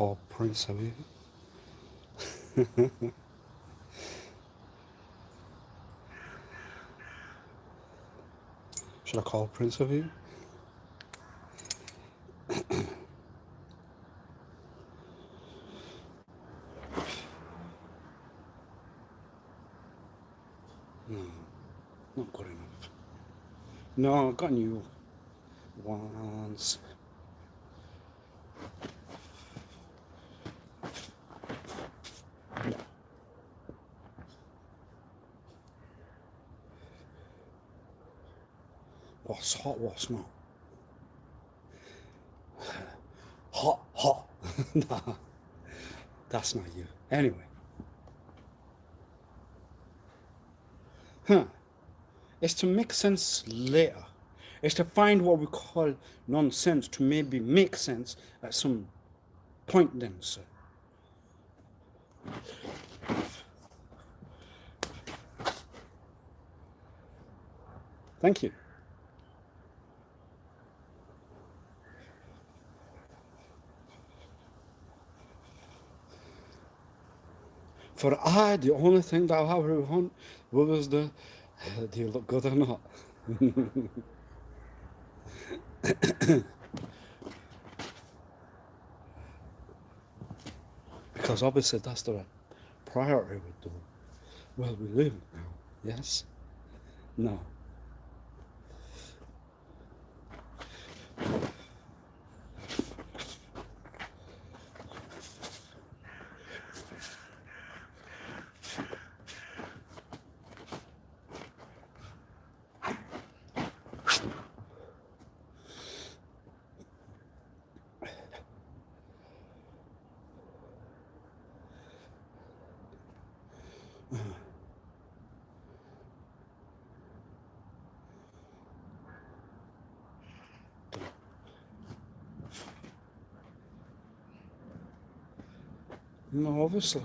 call Prince of you? Should I call Prince of you? No, not good enough. No, I've got new ones. What's hot, what's not? Hot. Nah, that's not you. Anyway. It's to make sense later. It's to find what we call nonsense to maybe make sense at some point then, sir. Thank you. For I, the only thing that I ever want was do you look good or not? Because obviously that's the priority with the world we live in now. Yes? No. No, obviously.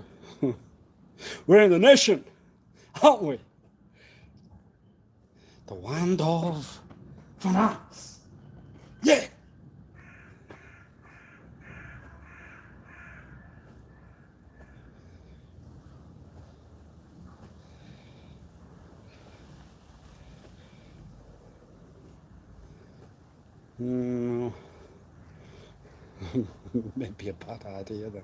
We're in the nation, aren't we? The land of finance. Yeah. No. Maybe a bad idea then.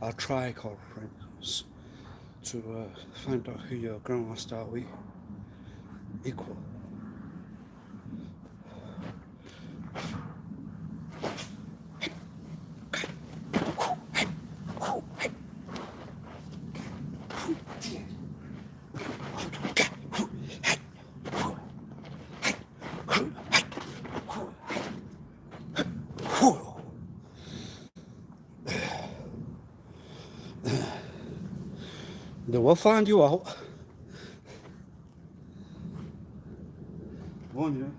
I'll try call friends to find out who your grandmaster are we equal. They will find you out. Won't you?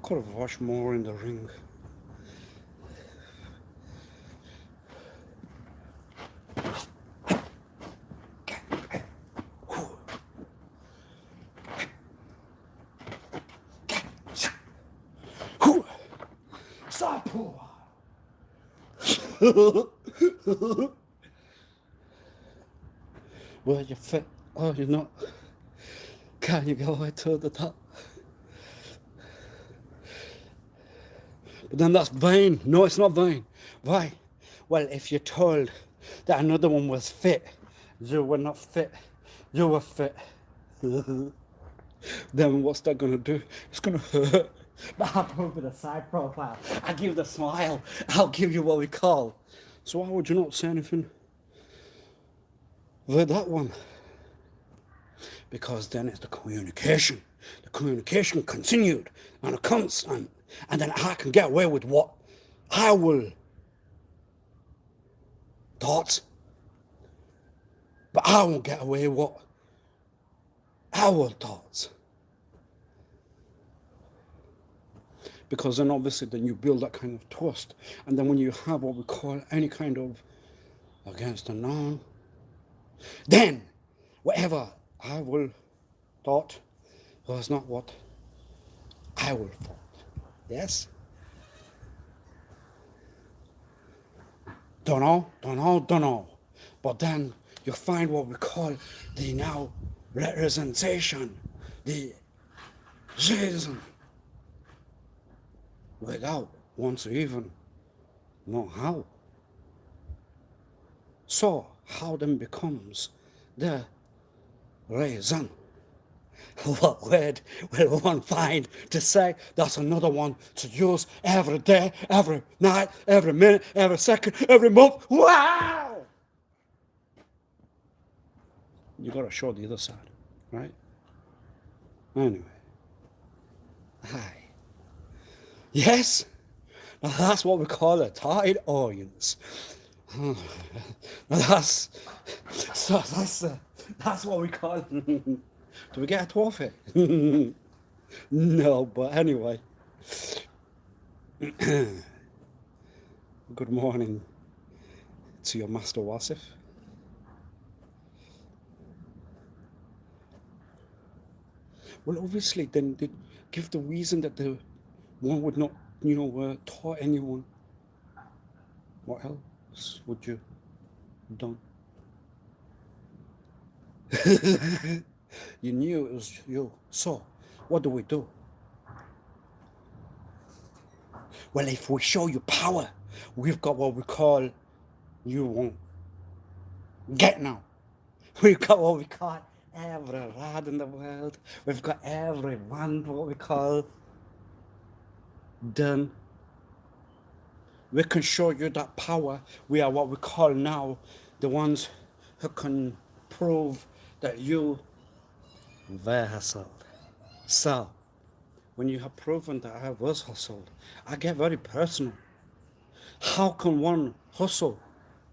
Could have watched more in the ring. Well, you're fit. Oh, you're not. Can you go right to the top? But then that's vain. No, it's not vain. Why? Well, if you're told that another one was fit, you were not fit, you were fit, then what's that going to do? It's going to hurt. But I'll prove with a side profile. I'll give the smile. I'll give you what we call. So why would you not say anything with that one? Because then it's the communication. The communication continued and a constant. And then I can get away with what I will thought. But I won't get away with what our thoughts. Because then obviously then you build that kind of trust. And then when you have what we call any kind of against the norm, then whatever I will thought was not what I will thought. Yes? Don't know. But then you find what we call the now representation, the reason, without one to even know how. So how then becomes the reason? What word will one find to say that's another one to use every day, every night, every minute, every second, every month? Wow! You got to show the other side, right? Anyway. Hi. Yes? Now that's what we call a target audience. That's what we call it. Do we get a trophy? No, but anyway. Good morning to your master Wasif. Well, obviously, then they give the reason that the one would not, taught anyone. What else would you have done? You knew it was you. So, what do we do? Well, if we show you power, we've got what we call, you won't get now. We've got what we call every rod in the world. We've got everyone what we call done. We can show you that power. We are what we call now the ones who can prove that you were hustled. So, when you have proven that I was hustled, I get very personal. How can one hustle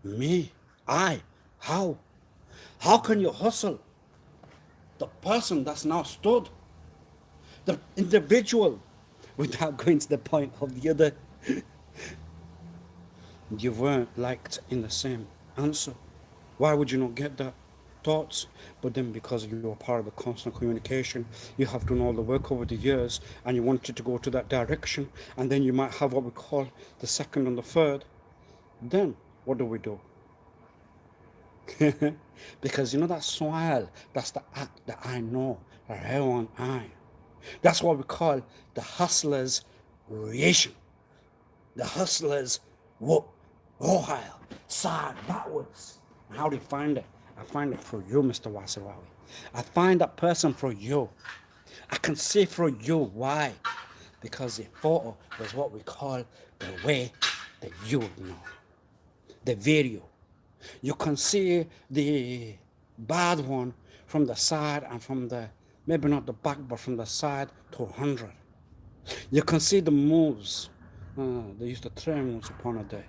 me? How? How can you hustle the person that's now stood? The individual, without going to the point of the other. You weren't liked in the same answer. Why would you not get that? Thoughts? But then because you were part of the constant communication, you have done all the work over the years and you wanted to go to that direction, and then you might have what we call the second and the third. Then what do? Because that smile, that's the act that I know, everyone that's what we call the hustler's reaction. The hustler's whoop, rohile, side, backwards. And how do you find it? I find it through you, Mr. Wasif Ali. I find that person through you. I can see through you. Why? Because the photo was what we call the way that you know. The video. You can see the bad one from the side and from the, maybe not the back, but from the side to 100. You can see the moves. They used to train once upon a day.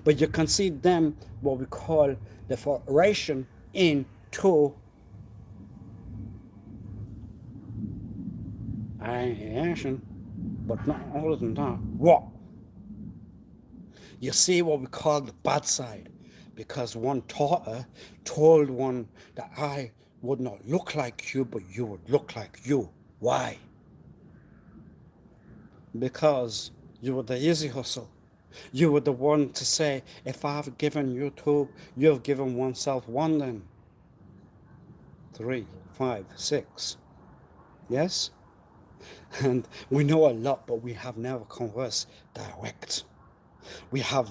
But you can see them, what we call the variation into action, but not other than that. What? You see what we call the bad side, because one daughter told one that I would not look like you, but you would look like you. Why? Because you were the easy hustle. You were the one to say, if I've given you two, you've given oneself one then. 3, 5, 6. Yes? And we know a lot, but we have never conversed direct. We have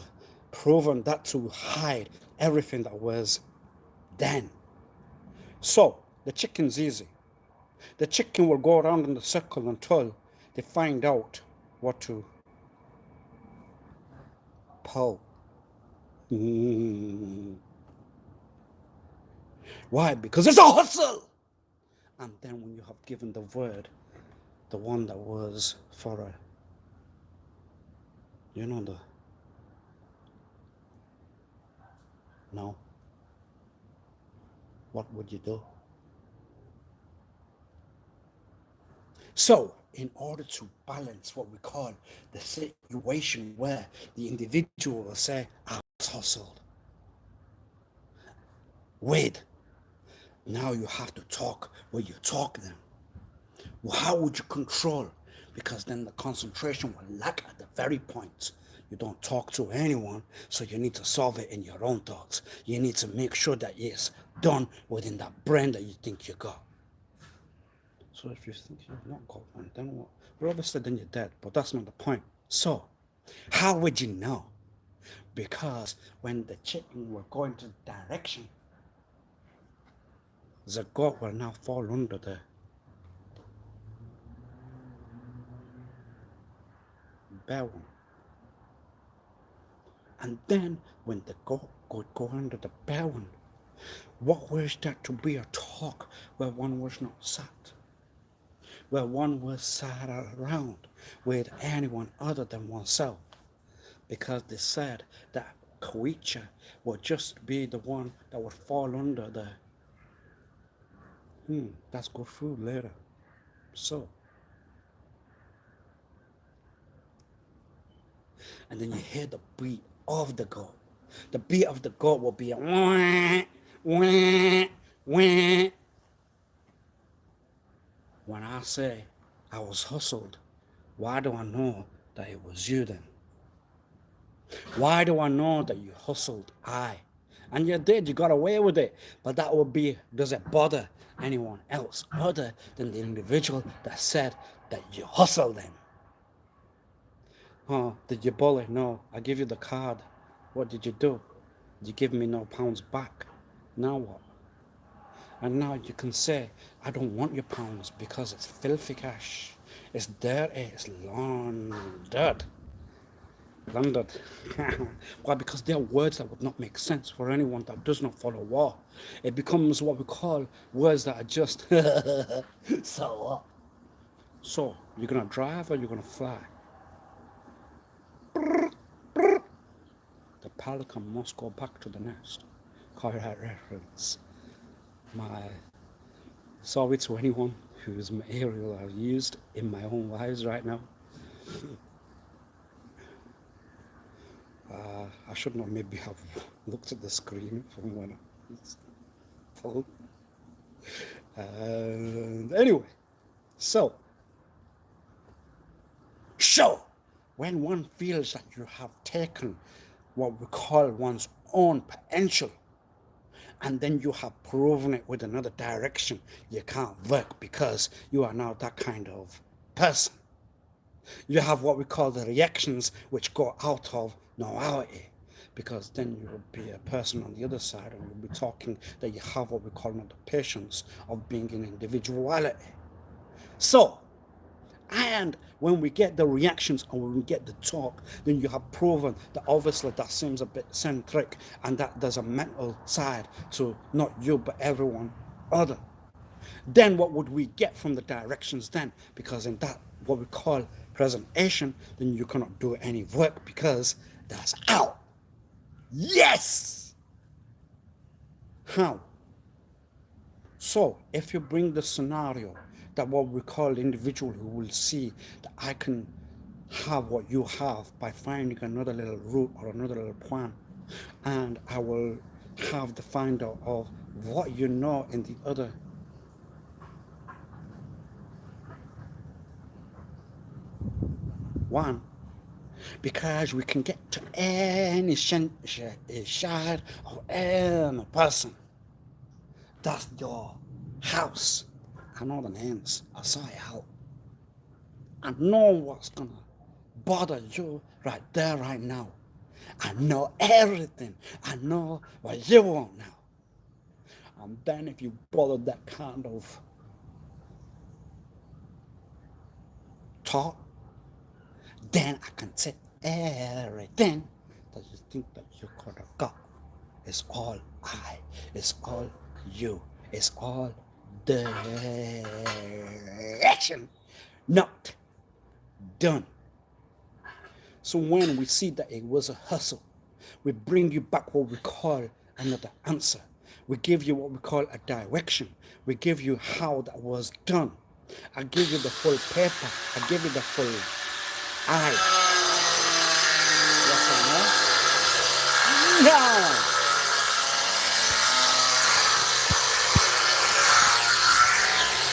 proven that to hide everything that was then. So, the chicken's easy. The chicken will go around in the circle until they find out what to pull. Why? Because it's a hustle! And then when you have given the word, the one that was for a, you know, the, no, what would you do? So, in order to balance what we call the situation where the individual will say, I was hustled, with, now you have to talk where you talk them. Well, how would you control? Because then the concentration will lack at the very point. You don't talk to anyone, so you need to solve it in your own thoughts. You need to make sure that it's done within that brain that you think you got. So if you think you've not got one, then what? Well, obviously then you're dead, but that's not the point. So, how would you know? Because when the chicken will go into direction, the goat will now fall under the bare one. And then when the goat would go under the bare one, what was that to be a talk where one was not sat? Where one was sat around with anyone other than oneself? Because they said that creature would just be the one that would fall under the that's good food later. So, and then you hear the beat of the goat. The beat of the goat will be a wah, wah, wah. When I say I was hustled, why do I know that it was you then? Why do I know that you hustled I? And you did, you got away with it. But that would be, does it bother anyone else other than the individual that said that you hustled them? Oh, did you bully? No, I give you the card. What did you do? You give me no pounds back. Now what? And now you can say, I don't want your pounds because it's filthy cash. It's dirty, it's laundered. Laundered. Why? Because they are words that would not make sense for anyone that does not follow law. It becomes what we call words that are just so what? So, you're gonna drive or you're gonna fly? The pelican must go back to the nest. Copyright reference. My sorry to anyone whose material I've used in my own lives right now. I should not maybe have looked at the screen from when I was told. Anyway, so when one feels that you have taken what we call one's own potential, and then you have proven it with another direction, you can't work because you are now that kind of person. You have what we call the reactions which go out of normality, because then you will be a person on the other side and you'll be talking that you have what we call not the patience of being in individuality. So, and when we get the reactions and when we get the talk, then you have proven that obviously that seems a bit centric and that there's a mental side to not you but everyone other. Then what would we get from the directions then? Because in that what we call presentation, then you cannot do any work because that's out. Yes! How? So if you bring the scenario that what we call individual who will see that I can have what you have by finding another little root or another little plan, and I will have the finder of what you know in the other one, because we can get to any side of any person. That's your house. I know the names. I saw it out. I know what's gonna bother you right there, right now. I know everything. I know what you want now. And then if you bother that kind of thought, then I can take everything that you think that you could have got. It's all I. It's all you. It's all direction. Not done. So when we see that it was a hustle, we bring you back what we call another answer. We give you what we call a direction. We give you how that was done. I give you the full paper. I give you the full I. Yes or no? No!